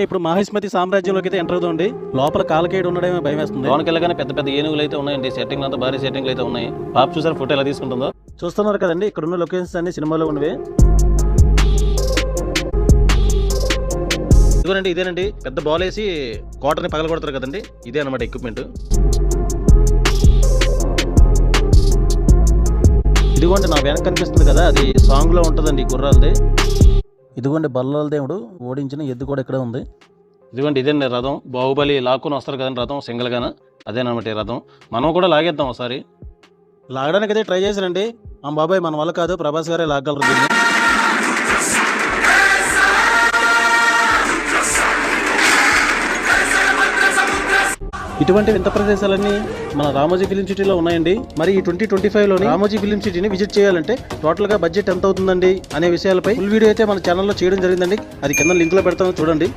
ఇప్పుడు మహిష్మతి సామ్రాజ్యంలోకి అయితే ఎంటర్ అవుతుంది. లోపల కాలకేయుడు ఉండడమే భయం వేస్తుంది. లోనికి వెళ్ళగానే పెద్ద పెద్ద ఏనుగులు అయితే ఉన్నాయండి. సెట్టింగ్ అంతా భారీ సెట్టింగ్లు అయితే ఉన్నాయి. పాప చూసారు ఫోటో ఎలా తీసుకుంటుందో. చూస్తున్నారు కదండి, ఇక్కడ ఉన్న లొకేషన్స్ అన్ని సినిమాలో ఉన్నవి. ఇదేనండి పెద్ద బాల్ వేసి కోటని పగలగొడతారు కదండి, ఇదే అనమాట ఎక్విప్మెంట్. ఇదిగోండి నా వెనక కనిపిస్తుంది కదా, అది సాంగ్ లో ఉంటుందండి గుర్రాలది. ఇదిగోండి బల్లాల దేవుడు ఓడించిన ఎద్దు కూడా ఇక్కడే ఉంది. ఇదిగోండి ఇదేండి రథం. బాహుబలి లాక్కుని వస్తారు కదండి రథం సింగిల్ గాన, అదేనమాట ఈ రథం. మనం కూడా లాగేద్దాం ఒకసారి. లాగడానికి అయితే ట్రై చేశానండి. బాబాయ్ మన వల్ల కాదు, ప్రభాస్ గారే లాగలరు దీన్ని. ఇటువంటి వింత ప్రదేశాలన్నీ మన రామోజీ ఫిలిం సిటీలో ఉన్నాయండి. మరి ఈ 2025లోని రామోజీ ఫిలిం సిటీని విజిట్ చేయాలంటే టోటల్ గా బడ్జెట్ ఎంత అవుతుందండి అనే విషయాలపై ఫుల్ వీడియో అయితే మన ఛానల్లో చేయడం జరిగిందండి. అది కింద లింక్ లో పెడతాను చూడండి.